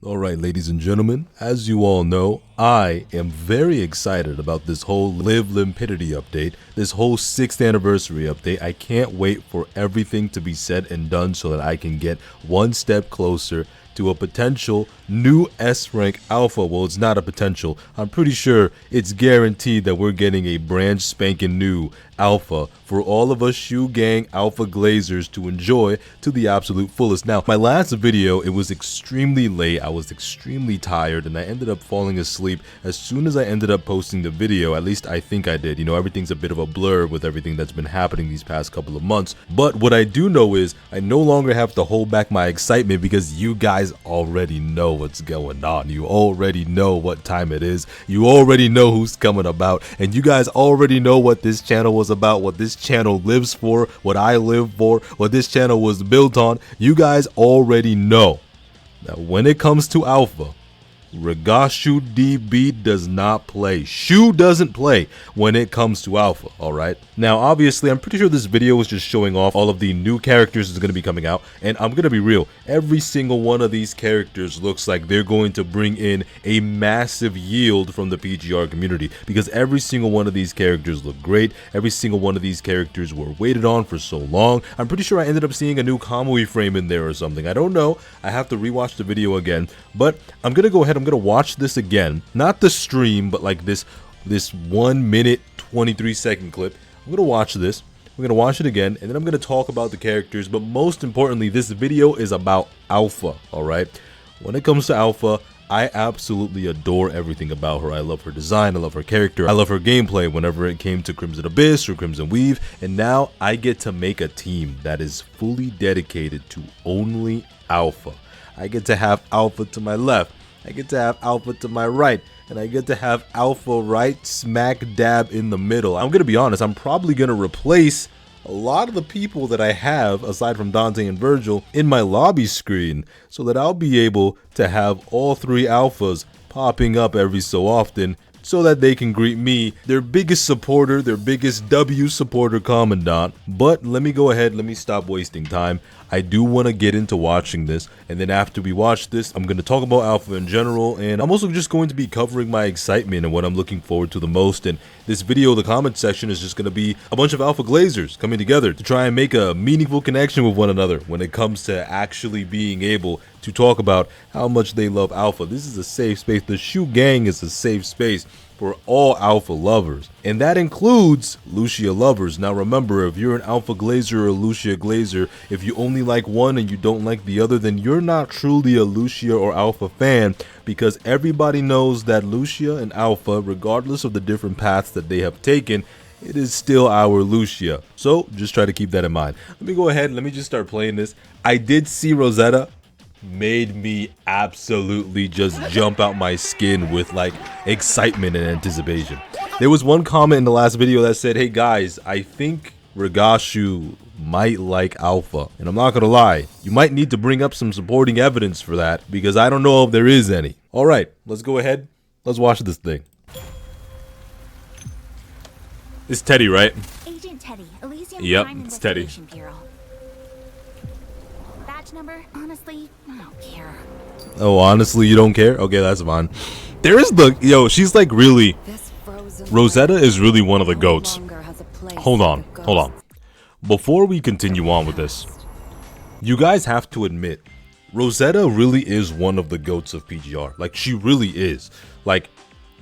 Alright, ladies and gentlemen, as you all know, I am very excited about this whole Live Limpidity update, this whole 6th anniversary update. I can't wait for everything to be said and done so that I can get one step closer to a potential new S-rank alpha. Well, it's not a potential. I'm pretty sure it's guaranteed that we're getting a brand spanking new alpha for all of us Shoe Gang alpha glazers to enjoy to the absolute fullest. Now, my last video, it was extremely late. I was extremely tired and I ended up falling asleep as soon as I ended up posting the video. At least I think I did. You know, everything's a bit of a blur with everything that's been happening these past couple of months. But what I do know is I no longer have to hold back my excitement because you guys already know what's going on. You already know what time it is. You already know who's coming about. And you guys already know what this channel was about, what this channel lives for, what I live for, what this channel was built on. You guys already know that when it comes to alpha, Ragashu DB does not play. Shu doesn't play when it comes to alpha, alright? Now, obviously, I'm pretty sure this video is just showing off all of the new characters that's going to be coming out, and I'm going to be real. Every single one of these characters looks like they're going to bring in a massive yield from the PGR community, because every single one of these characters look great. Every single one of these characters were waited on for so long. I'm pretty sure I ended up seeing a new Kamui frame in there or something. I don't know. I have to rewatch the video again, but I'm going to go ahead. I'm going to watch this again, not the stream, but like this 1 minute 23-second clip. I'm going to watch this. We're going to watch it again, and then I'm going to talk about the characters, but most importantly, this video is about alpha, all right? When it comes to alpha, I absolutely adore everything about her. I love her design, I love her character, I love her gameplay whenever it came to Crimson Abyss or Crimson Weave, and now I get to make a team that is fully dedicated to only alpha. I get to have alpha to my left, I get to have alpha to my right, and I get to have alpha right smack dab in the middle. I'm gonna be honest, I'm probably gonna replace a lot of the people that I have, aside from Dante and Virgil, in my lobby screen, so that I'll be able to have all three alphas popping up every so often, so that they can greet me, their biggest supporter, their biggest W supporter commandant. But let me go ahead, let me stop wasting time. I do want to get into watching this, and then after we watch this, I'm going to talk about alpha in general, and I'm also just going to be covering my excitement and what I'm looking forward to the most. And this video, the comment section, is just going to be a bunch of alpha glazers coming together to try and make a meaningful connection with one another when it comes to actually being able to talk about how much they love alpha. This is a safe space. The Shoe Gang is a safe space for all alpha lovers, and that includes Lucia lovers. Now remember, if you're an alpha glazer or a Lucia glazer, if you only like one and you don't like the other, then you're not truly a Lucia or alpha fan, because everybody knows that Lucia and alpha, regardless of the different paths that they have taken, it is still our Lucia. So just try to keep that in mind. Let me go ahead, let me just start playing this. I did see Rosetta. Made me absolutely just jump out my skin with like excitement and anticipation. There was one comment in the last video that said, hey guys, I think Ragashu might like alpha, and I'm not gonna lie, you might need to bring up some supporting evidence for that, because I don't know if there is any. All right, let's go ahead, let's watch this thing. It's Teddy, right? Agent Teddy, Elysium Yep, Crime it's Teddy. Investigation Bureau. Badge number? Honestly, I don't care. Oh, honestly, you don't care? Okay, that's fine. There is yo, she's like really, Rosetta is really one of the goats. Hold on. Before we continue on with this, you guys have to admit, Rosetta really is one of the goats of PGR. Like, she really is. Like,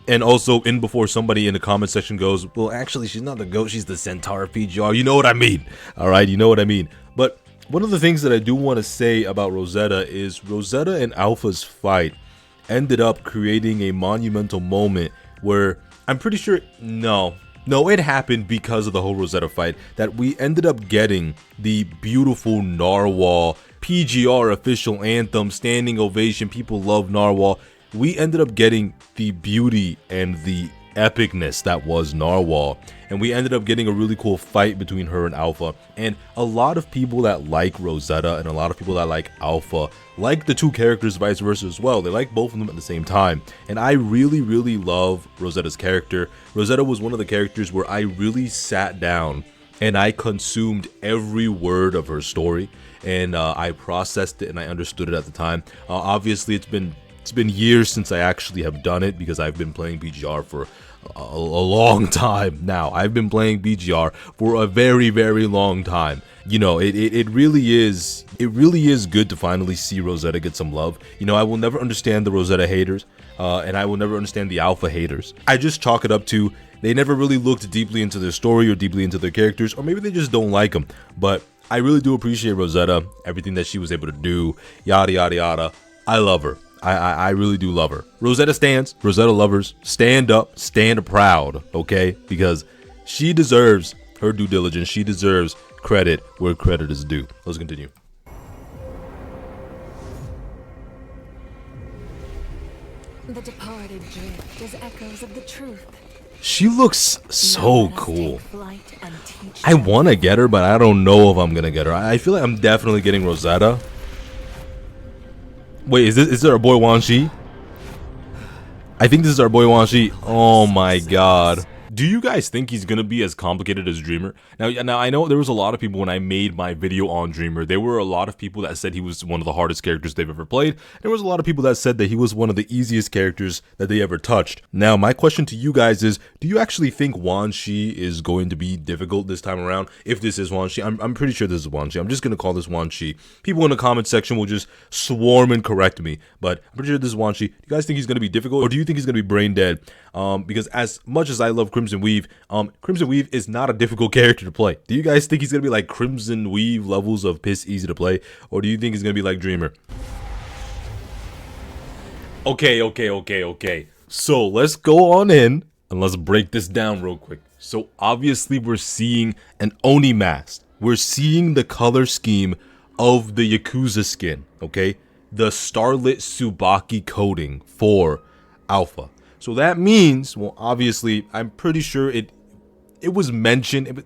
and also, before somebody in the comment section goes, well, actually, she's not the goat, she's the centaur of PGR. You know what I mean. Alright, you know what I mean. But one of the things that I do want to say about Rosetta is Rosetta and Alpha's fight ended up creating a monumental moment where I'm pretty sure, no, it happened because of the whole Rosetta fight, that we ended up getting the beautiful Narwhal PGR official anthem, standing ovation. People love Narwhal. We ended up getting the beauty and the epicness that was Narwhal, and we ended up getting a really cool fight between her and Alpha. And a lot of people that like Rosetta and a lot of people that like Alpha like the two characters vice versa as well. They like both of them at the same time, and I really love Rosetta's character. Rosetta was one of the characters where I really sat down and I consumed every word of her story, and I processed it and I understood it at the time. Obviously, it's been It's been years since I actually have done it because I've been playing PGR for a long time now. I've been playing PGR for a very, very long time. You know, it really is good to finally see Rosetta get some love. You know, I will never understand the Rosetta haters, and I will never understand the Alpha haters. I just chalk it up to they never really looked deeply into their story or deeply into their characters, or maybe they just don't like them. But I really do appreciate Rosetta, everything that she was able to do, yada yada yada. I love her. I really do love her. Rosetta stands, Rosetta lovers, stand up, stand proud, okay? Because she deserves her due diligence. She deserves credit where credit is due. Let's continue. The departed drift as echoes of the truth. She looks so cool. I want to get her, but I don't know if I'm going to get her. I feel like I'm definitely getting Rosetta. Wait, is there our boy Wan Shi? I think this is our boy Wan Shi. Oh my god. Do you guys think he's gonna be as complicated as Dreamer? Now I know there was a lot of people when I made my video on Dreamer. There were a lot of people that said he was one of the hardest characters they've ever played. There was a lot of people that said that he was one of the easiest characters that they ever touched. Now my question to you guys is, do you actually think Wan Shi is going to be difficult this time around? If this is Wan Shi, I'm pretty sure this is Wan Shi. I'm just gonna call this Wan Shi. People in the comment section will just swarm and correct me, but I'm pretty sure this is Wan Shi. Do you guys think he's gonna be difficult, or do you think he's gonna be brain dead? Because as much as I love Crimson Weave, Crimson Weave is not a difficult character to play. Do you guys think he's gonna be like Crimson Weave levels of piss easy to play, or do you think he's gonna be like Dreamer? Okay. So let's go on in and let's break this down real quick. So obviously we're seeing an Oni mask. We're seeing the color scheme of the Yakuza skin, okay? The Starlit Tsubaki coding for Alpha. So that means, well, obviously, I'm pretty sure it was mentioned.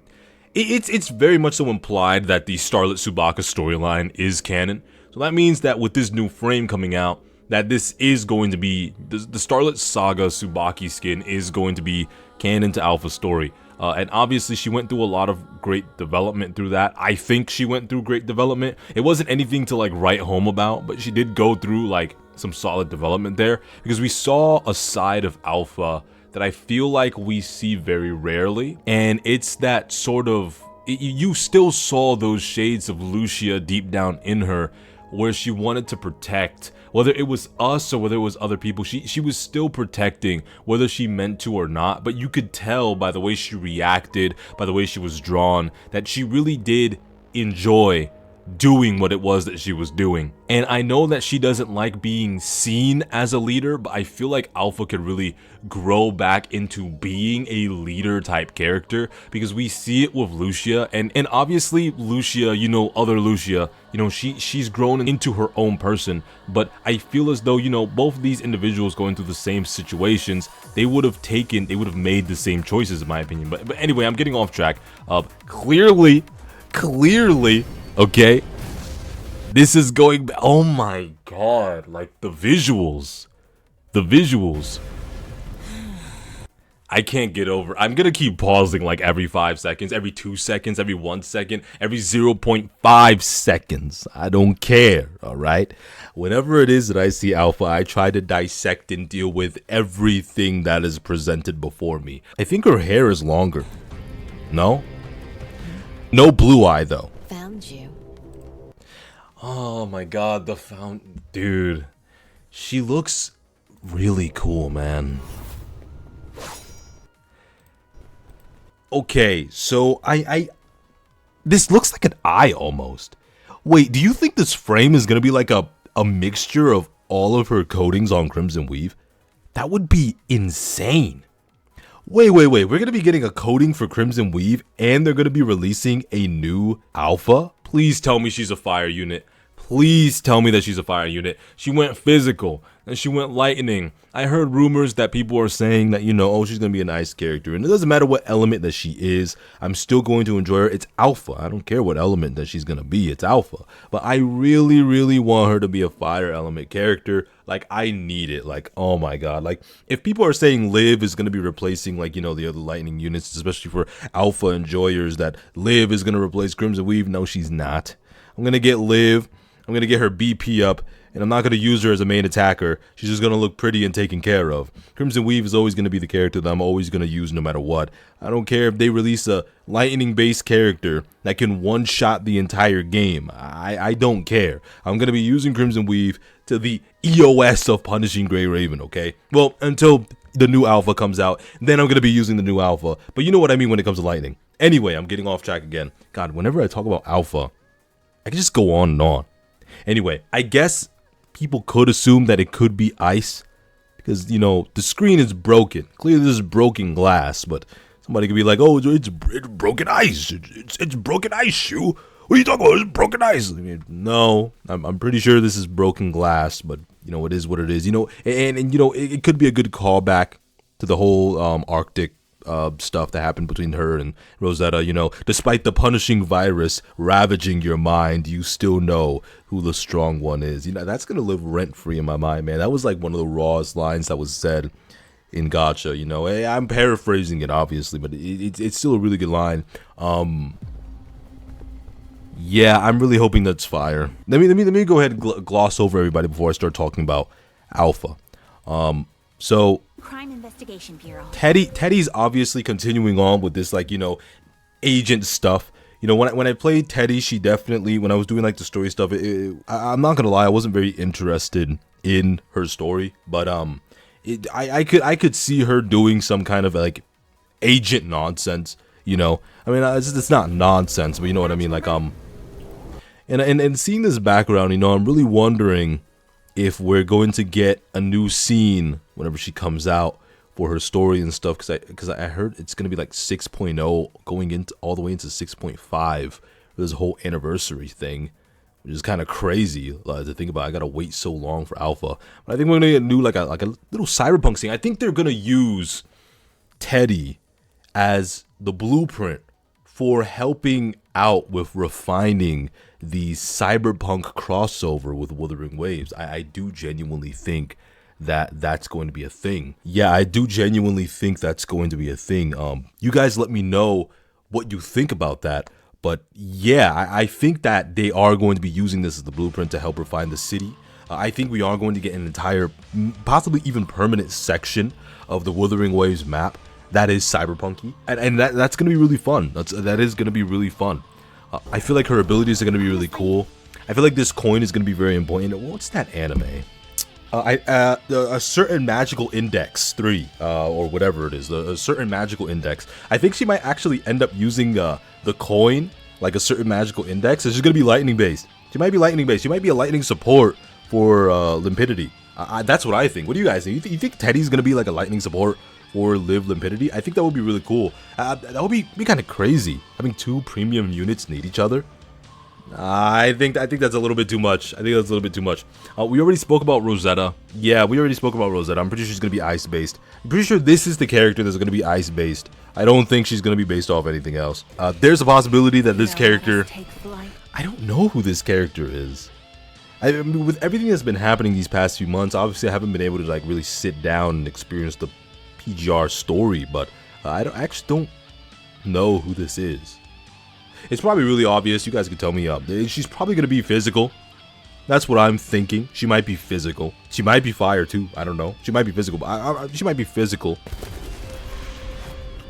It's very much so implied that the Starlit Tsubaka storyline is canon. So that means that with this new frame coming out, that this is going to be the Starlit Saga Tsubaki skin is going to be canon to Alpha's story. And obviously she went through a lot of great development through that. I think she went through great development. It wasn't anything to like write home about, but she did go through like some solid development there, because we saw a side of Alpha that I feel like we see very rarely, and it's that sort of, you still saw those shades of Lucia deep down in her, where she wanted to protect, whether it was us or whether it was other people. She was still protecting, whether she meant to or not, but you could tell by the way she reacted, by the way she was drawn, that she really did enjoy doing what it was that she was doing. And I know that she doesn't like being seen as a leader, but I feel like Alpha could really grow back into being a leader type character, because we see it with Lucia, and obviously Lucia, you know, other Lucia, you know, she's grown into her own person, but I feel as though, you know, both of these individuals going through the same situations, they would have made the same choices, in my opinion. But anyway, I'm getting off track. Clearly, okay, this is going, oh my god, like the visuals, I can't get over. I'm gonna keep pausing like every 5 seconds, every 2 seconds, every 1 second, every 0.5 seconds. I don't care, all right? Whenever it is that I see Alpha, I try to dissect and deal with everything that is presented before me. I think her hair is longer. No blue eye though. Found you. Oh my god, the fountain, dude. She looks really cool, man. Okay, so this looks like an eye almost. Wait, do you think this frame is gonna be like a mixture of all of her coatings on Crimson Weave? That would be insane. Wait, we're gonna be getting a coating for Crimson Weave and they're gonna be releasing a new Alpha? Please tell me she's a fire unit. Please tell me that she's a fire unit. She went physical and she went lightning. I heard rumors that people are saying that, you know, oh, she's gonna be a nice character, and it doesn't matter what element that she is, I'm still going to enjoy her. It's Alpha. I don't care what element that she's gonna be. It's Alpha. But I really want her to be a fire element character. Like, I need it. Like, oh my god. Like, if people are saying Liv is gonna be replacing, like, you know, the other lightning units, especially for Alpha enjoyers, that Liv is gonna replace Crimson Weave, no, she's not. I'm gonna get Liv. I'm gonna get her BP up, and I'm not going to use her as a main attacker. She's just going to look pretty and taken care of. Crimson Weave is always going to be the character that I'm always going to use no matter what. I don't care if they release a lightning-based character that can one-shot the entire game. I don't care. I'm going to be using Crimson Weave to the EOS of punishing Grey Raven, okay? Well, until the new alpha comes out, then I'm going to be using the new alpha. But you know what I mean when it comes to lightning. Anyway, I'm getting off track again. God, whenever I talk about alpha, I can just go on and on. Anyway, I guess people could assume that it could be ice because, you know, the screen is broken. Clearly, this is broken glass, but somebody could be like, oh, it's broken ice. It's broken ice, Shu. What are you talking about? It's broken ice. I mean, no, I'm pretty sure this is broken glass, but, you know, it is what it is. You know, and you know, it could be a good callback to the whole Arctic stuff that happened between her and Rosetta. You know, despite the punishing virus ravaging your mind, you still know who the strong one is. You know, that's gonna live rent free in my mind, man. That was like one of the rawest lines that was said in Gacha. You know, I'm paraphrasing it obviously, but it's still a really good line. Yeah, I'm really hoping that's fire. Let me go ahead and gloss over everybody before I start talking about Alpha. So Crime Investigation Bureau. Teddy's obviously continuing on with this, like, you know, agent stuff. You know, when I played Teddy, she definitely, when I was doing like the story stuff, I'm not gonna lie, I wasn't very interested in her story, but I could see her doing some kind of like agent nonsense. You know, I mean, it's not nonsense, but you know what I mean, like and seeing this background, you know, I'm really wondering if we're going to get a new scene whenever she comes out for her story and stuff, because I heard it's going to be like 6.0 going into all the way into 6.5 for this whole anniversary thing, which is kind of crazy to think about. I got to wait so long for Alpha. But I think we're going to get a new like a little cyberpunk scene. I think they're going to use Teddy as the blueprint for helping out with refining the cyberpunk crossover with Wuthering Waves. I do genuinely think that that's going to be a thing. Yeah, I do genuinely think that's going to be a thing. You guys let me know what you think about that. But yeah, I think that they are going to be using this as the blueprint to help refine the city. I think we are going to get an entire, possibly even permanent section of the Wuthering Waves map that is cyberpunky, and that's gonna be really fun. That is gonna be really fun. I feel like her abilities are gonna be really cool. I feel like this coin is gonna be very important. What's that anime? A certain magical index 3 or whatever it is. A certain magical index. I think she might actually end up using the coin like a certain magical index. It's just gonna be lightning based. She might be lightning based. She might be a lightning support for limpidity. That's what I think. What do you guys think? You think Teddy's gonna be like a lightning support or live limpidity? I think that would be really cool. That would be kind of crazy, having two premium units need each other. I think that's a little bit too much. We already spoke about Rosetta. Yeah, we already spoke about Rosetta. I'm pretty sure she's gonna be ice based. I'm pretty sure this is the character that's gonna be ice based. I don't think she's gonna be based off anything else. There's a possibility that this character, I don't know who this character is. I mean, with everything that's been happening these past few months, obviously I haven't been able to like really sit down and experience the PGR story, but I actually don't know who this is. It's probably really obvious. You guys can tell me up. She's probably going to be physical. That's what I'm thinking. She might be physical. She might be fire too. I don't know. She might be physical. But she might be physical.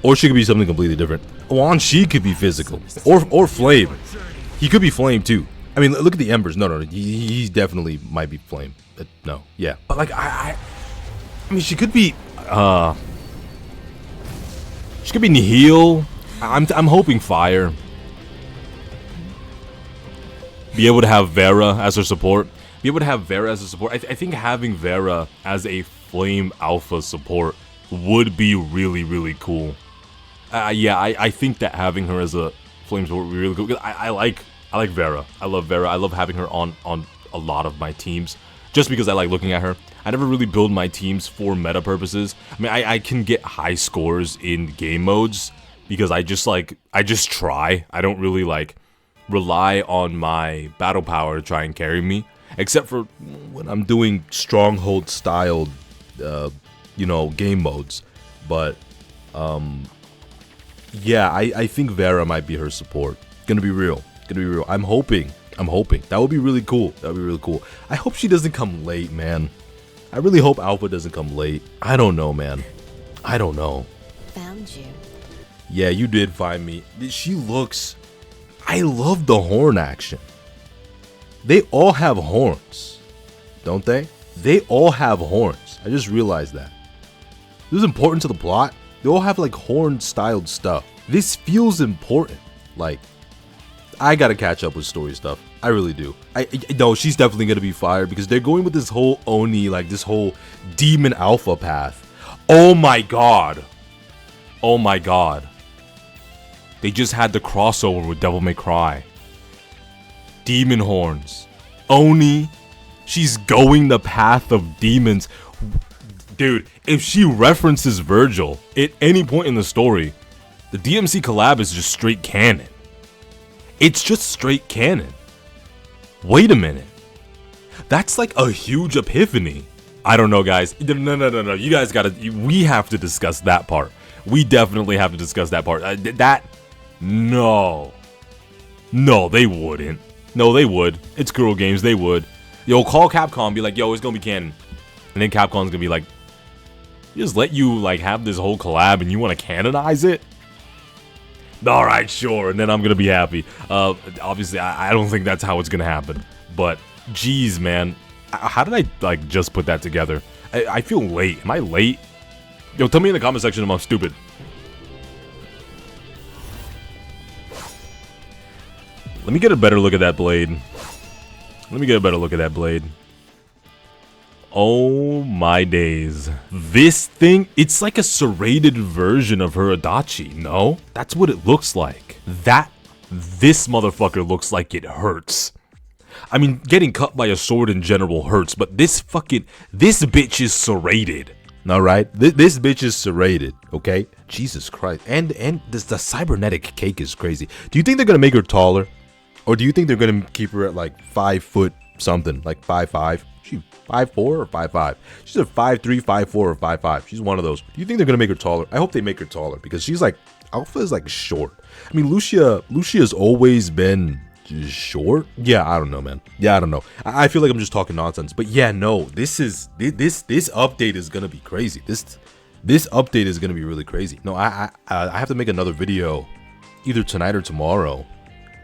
Or she could be something completely different. Wan Shi could be physical. Or flame. He could be flame too. I mean, look at the embers. No. He definitely might be flame. No. Yeah. But like, I mean, she could be... she could be Nihil. I'm hoping fire. Be able to have Vera as her support. I think having Vera as a flame alpha support would be really, really cool. Yeah, I think that having her as a flame support would be really cool. I like Vera. I love Vera. I love having her on a lot of my teams, just because I like looking at her. I never really build my teams for meta purposes. I mean, I can get high scores in game modes because I just try. I don't really like rely on my battle power to try and carry me, except for when I'm doing stronghold styled you know, game modes. But yeah, I think Vera might be her support. Gonna be real. I'm hoping I'm hoping. That would be really cool. That would be really cool. I hope she doesn't come late, man. I really hope Alpha doesn't come late. I don't know, man. I don't know. Found you. Yeah, you did find me. She looks... I love the horn action. They all have horns, don't they? They all have horns. I just realized that. This is important to the plot. They all have like horn-styled stuff. This feels important. Like, I gotta catch up with story stuff. I really do. No, she's definitely gonna be fired because they're going with this whole Oni, like this whole demon alpha path. Oh my god. Oh my god. They just had the crossover with Devil May Cry. Demon horns. Oni. She's going the path of demons. Dude, if she references Virgil at any point in the story, the DMC collab is just straight canon. It's just straight canon. Wait a minute. That's like a huge epiphany. I don't know, guys. No. You guys gotta... We have to discuss that part. We definitely have to discuss that part. No. No, they wouldn't. No, they would. It's Kuro Games. They would. Yo, call Capcom. Be like, yo, it's gonna be canon. And then Capcom's gonna be like, just let you, like, have this whole collab and you want to canonize it? Alright, sure. And then I'm gonna be happy. Obviously, I don't think that's how it's gonna happen. But, geez, man. How did I, like, just put that together? I feel late. Am I late? Yo, tell me in the comment section if I'm stupid. Let me get a better look at that blade. Let me get a better look at that blade. Oh my days. This thing, it's like a serrated version of her Adachi, no? That's what it looks like. This motherfucker looks like it hurts. I mean, getting cut by a sword in general hurts, but this bitch is serrated. Alright? This bitch is serrated, okay? Jesus Christ. And the cybernetic cake is crazy. Do you think they're gonna make her taller? Or do you think they're gonna keep her at like 5 foot something? Like 5'5"? She 5'4" or 5'5"? She's a 5'3", 5'4", or 5'5". She's one of those. Do you think they're gonna make her taller? I hope they make her taller because she's like, Alpha is like short. I mean, Lucia's always been short. Yeah, I don't know, man. Yeah, I don't know. I feel like I'm just talking nonsense. But yeah, no, this update is gonna be crazy. This update is gonna be really crazy. No, I have to make another video either tonight or tomorrow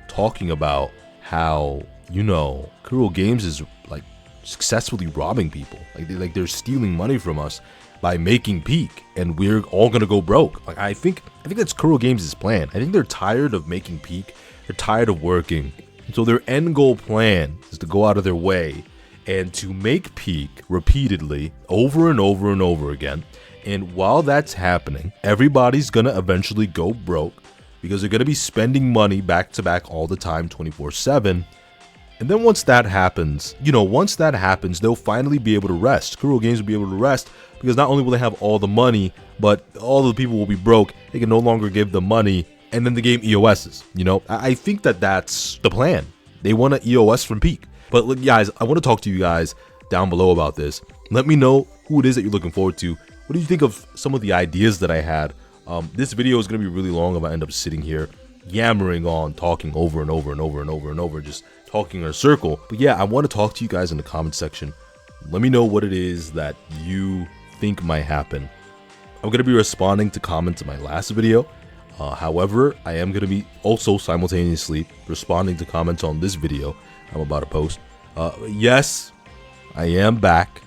talking about how, you know, Kuro Games is like successfully robbing people. Like they're stealing money from us by making Peak, and we're all gonna go broke. Like I think that's Kuro Games' plan. I think they're tired of making Peak. They're tired of working. So their end goal plan is to go out of their way and to make Peak repeatedly over and over and over again. And while that's happening, everybody's gonna eventually go broke because they're gonna be spending money back to back all the time, 24/7. And then once that happens, you know, they'll finally be able to rest. Kuro Games will be able to rest because not only will they have all the money, but all the people will be broke. They can no longer give them money, and then the game EOS's. You know, I think that's the plan. They want to EOS from Peak. But look, guys, I want to talk to you guys down below about this. Let me know who it is that you're looking forward to. What do you think of some of the ideas that I had? This video is going to be really long if I end up sitting here yammering on, talking over and over and over and over and over, just talking in a circle. But yeah, I want to talk to you guys in the comment section. Let me know what it is that you think might happen. I'm going to be responding to comments in my last video. However, I am going to be also simultaneously responding to comments on this video I'm about to post. Yes, I am back.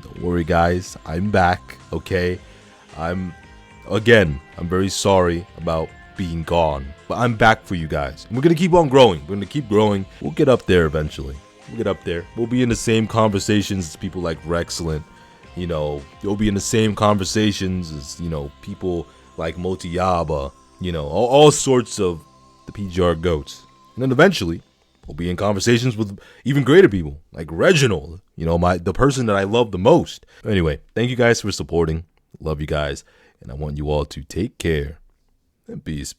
Don't worry, guys. I'm back. Okay. I'm very sorry about being gone, but I'm back for you guys. And we're going to keep on growing. We're going to keep growing. We'll get up there eventually. We'll get up there. We'll be in the same conversations as people like Rexcellent. You know, you'll be in the same conversations as, you know, people like Motiyaba. You know, all sorts of the PGR goats. And then eventually, we'll be in conversations with even greater people, like Reginald. You know, the person that I love the most. Anyway, thank you guys for supporting. Love you guys. And I want you all to take care and peace.